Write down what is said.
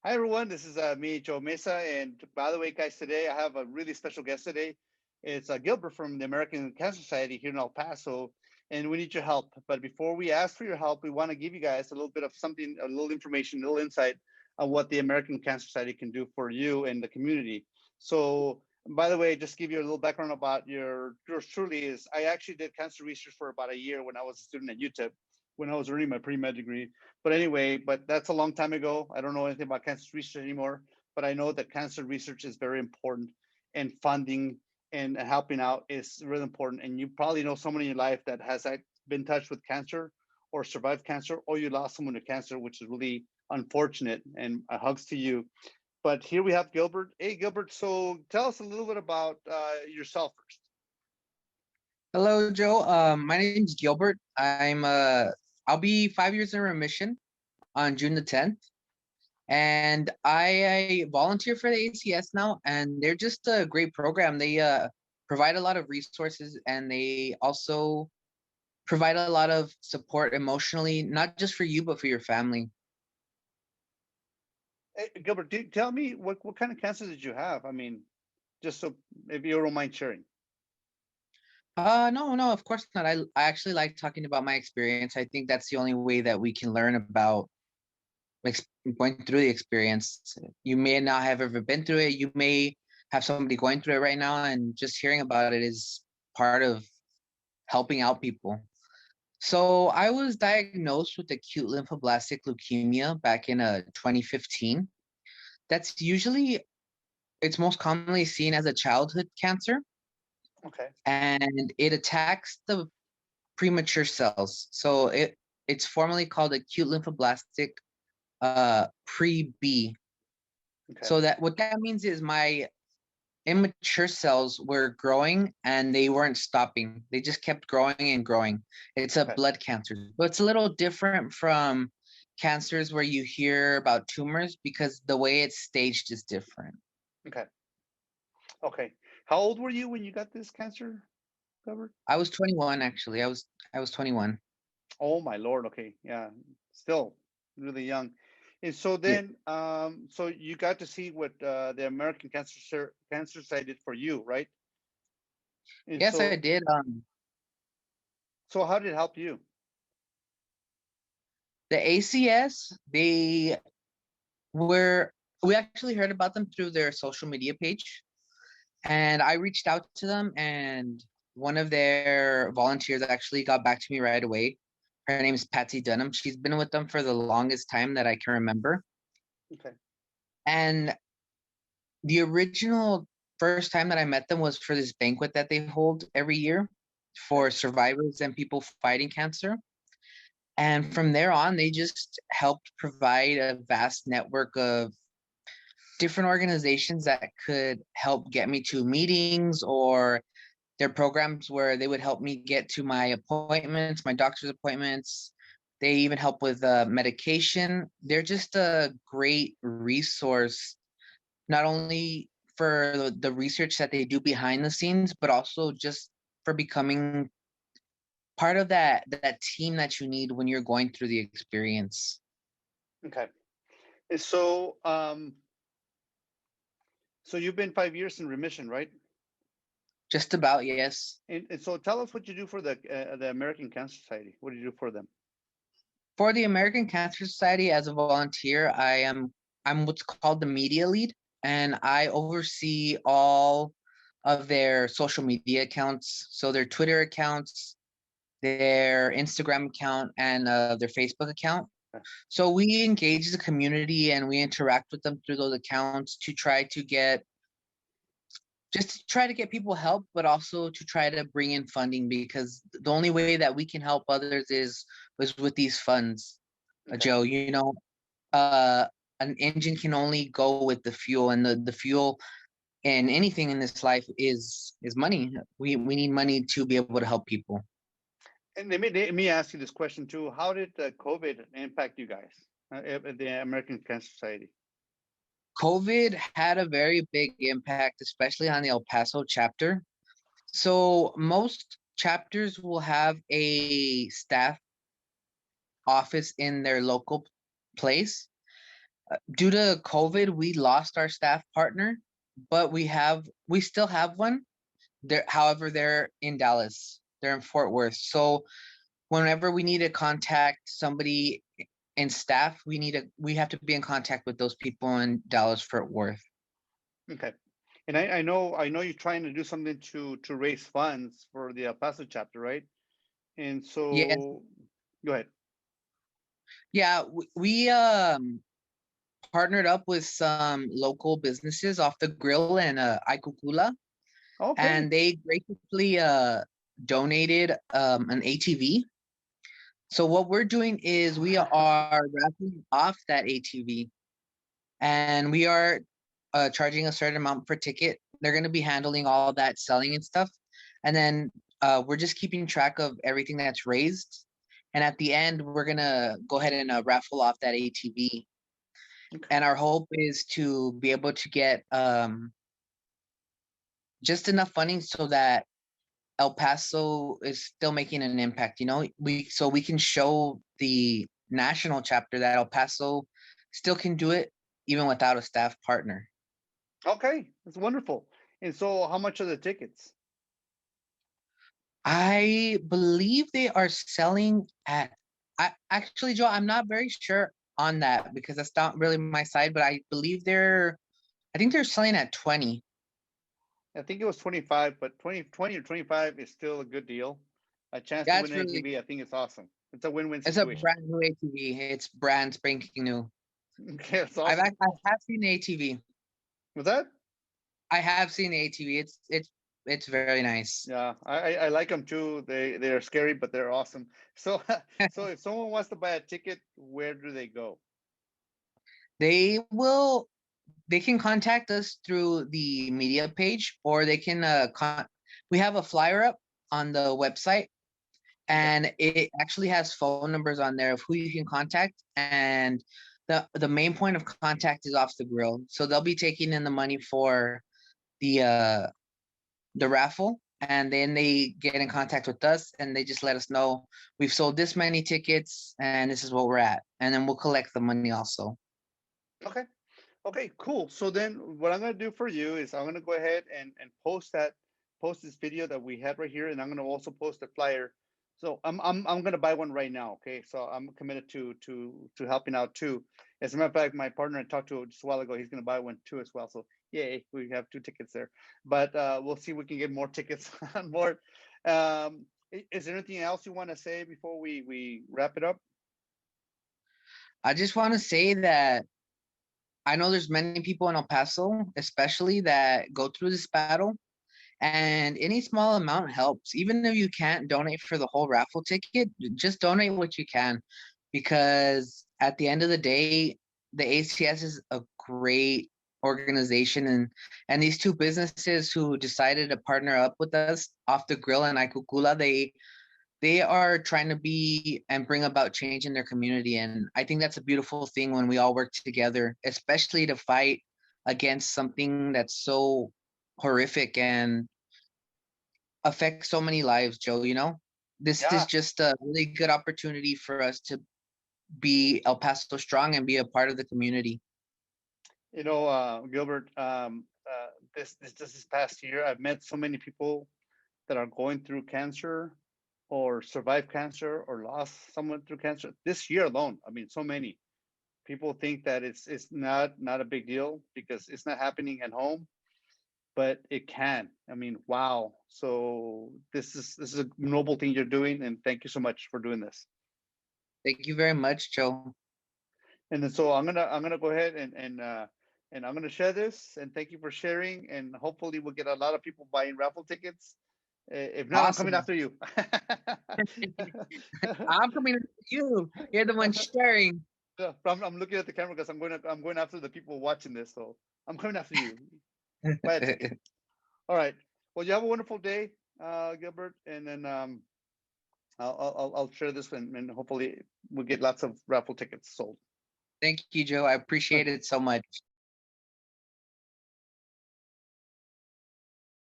Hi everyone, this is me, Joe Mesa, and by the way, guys, today I have a really special guest today. It's Gilbert from the American Cancer Society here in El Paso, and we need your help. But before we ask for your help, we want to give you guys a little bit of something, a little information, a little insight on what the American Cancer Society can do for you and the community. So, by the way, just give you a little background about yours truly is I actually did cancer research for about a year when I was a student at UTEP when I was earning my pre-med degree. But anyway, but that's a long time ago. I don't know anything about cancer research anymore, but I know that cancer research is very important, and funding and helping out is really important. And you probably know someone in your life that has been touched with cancer or survived cancer, or you lost someone to cancer, which is really unfortunate. And hugs to you. But here we have Gilbert. Hey, Gilbert. So tell us a little bit about yourself first. Hello, Joe. My name's Gilbert. I'll be 5 years in remission on June the 10th. And I volunteer for the ACS now, and they're just a great program. They provide a lot of resources, and they also provide a lot of support emotionally, not just for you, but for your family. Hey, Gilbert, tell me what kind of cancer did you have? I mean, just so if you don't mind sharing. No, of course not. I actually like talking about my experience. I think that's the only way that we can learn about going through the experience. You may not have ever been through it. You may have somebody going through it right now, and just hearing about it is part of helping out people. So I was diagnosed with acute lymphoblastic leukemia back in 2015. That's usually it's most commonly seen as a childhood cancer, Okay. and it attacks the premature cells. So it's formally called acute lymphoblastic pre-B. Okay. So that what that means is my immature cells were growing and they weren't stopping. They just kept growing and growing. It's a Okay. blood cancer. But it's a little different from cancers where you hear about tumors because the way it's staged is different. Okay. Okay. How old were you when you got this cancer covered? I was 21 actually. I was 21. Oh my Lord. Okay. Yeah. Still really young. And so Yeah. then, so you got to see what the American Cancer Society did for you, right? And Yes, I so, did. so how did it help you? The ACS, were we actually heard about them through their social media page. And I reached out to them, and one of their volunteers actually got back to me right away. Her name is Patsy Dunham. She's been with them for the longest time that I can remember. Okay. And the original first time that I met them was for this banquet that they hold every year Okay. for survivors and people fighting cancer. And from there on, they just helped provide a vast network of different organizations that could help get me to meetings, or their programs where they would help me get to my appointments, my doctor's appointments. They even help with medication. They're just a great resource, not only for the research that they do behind the scenes, but also just for becoming part of that team that you need when you're going through the experience. Okay. And so, so you've been 5 years in remission, right? Just about, yes. And so tell us what you do for the American Cancer Society. What do you do for them? For the American Cancer Society, as a volunteer, I'm what's called the media lead, and I oversee all of their social media accounts, so their Twitter accounts, their Instagram account, and their Facebook account. So we engage the community and we interact with them through those accounts to try to get just to try to get people help, but also to try to bring in funding, because the only way that we can help others is with these funds. Okay. Joe, uh, an engine can only go with the fuel, and the fuel in anything in this life is money. We need money to be able to help people. And let me ask you this question too. How did COVID impact you guys at the American Cancer Society? COVID had a very big impact, especially on the El Paso chapter. So most chapters will have a staff office in their local place. Due to COVID, we lost our staff partner, but we still have one. However, they're in Dallas. They're in Fort Worth. So whenever we need to contact somebody in staff, we have to be in contact with those people in Dallas Fort Worth. Okay. And I know you're trying to do something to raise funds for the El Paso chapter, right? And Yes, so go ahead. yeah, we partnered up with some local businesses off the grill in Icocula, Okay. and they graciously donated an ATV. So what we're doing is we are raffling off that ATV, and we are charging a certain amount per ticket. They're going to be handling all that selling and stuff, and then we're just keeping track of everything that's raised. And at the end, we're gonna go ahead and raffle off that ATV. Okay. And our hope is to be able to get just enough funding so that El Paso is still making an impact. We can show the national chapter that El Paso still can do it even without a staff partner. Okay. That's wonderful. And so how much are the tickets? I believe they are selling at. Actually, Joe, I'm not very sure on that because that's not really my side, but I believe I think they're selling at 20. I think it was 25, but 20 or 25 is still a good deal. A chance to win That's an really ATV, I think it's awesome. It's a win-win It's a situation. brand new ATV. It's brand spanking new. Okay, that's awesome. I have seen the ATV. Was that? I have seen the ATV. It's very nice. Yeah, I like them too. They're scary, but they're awesome. So so if someone wants to buy a ticket, where do they go? They will they can contact us through the media page, or they can we have a flyer up on the website, Okay. and it actually has phone numbers on there of who you can contact, and the main point of contact is off the grill. So they'll be taking in the money for the uh the raffle, and then they get in contact with us and they just let us know we've sold this many tickets and this is what we're at, and then we'll collect the money also. Okay. Okay, cool. So then what I'm gonna do for you is I'm gonna go ahead and post this video that we had right here, and I'm gonna also post a flyer. So I'm gonna buy one right now. Okay, so I'm committed to helping out too. As a matter of fact, my partner I talked to just a while ago, he's gonna buy one too as well. So yay, we have two tickets there. But we'll see if we can get more tickets on board. Is there anything else you want to say before we wrap it up? I just want to say that I know there's many people in El Paso especially that go through this battle, and any small amount helps. Even if you can't donate for the whole raffle ticket, just donate what you can, because at the end of the day, the ACS is a great organization, and these two businesses who decided to partner up with us off the grill and Icocula, they are trying to be and bring about change in their community. And I think that's a beautiful thing when we all work together, especially to fight against something that's so horrific and affects so many lives, Joe. This is Yeah, just a really good opportunity for us to be El Paso strong and be a part of the community. Gilbert, this past year, I've met so many people that are going through cancer or survived cancer or lost someone through cancer this year alone. I mean, so many people think that it's not a big deal because it's not happening at home, but it can. I mean, wow. So this is a noble thing you're doing, and thank you so much for doing this. Thank you very much, Joe. And then so I'm gonna go ahead and I'm gonna share this, and thank you for sharing, and hopefully we'll get a lot of people buying raffle tickets. If not, I'm coming Awesome. after you. I'm coming to you. You're the one sharing. Yeah, but I'm looking at the camera because I'm going after the people watching this, so I'm coming after you. Buy a ticket. All right. Well, you have a wonderful day, Gilbert, and then I'll share this and hopefully we'll get lots of raffle tickets sold. Thank you, Joe. I appreciate it so much.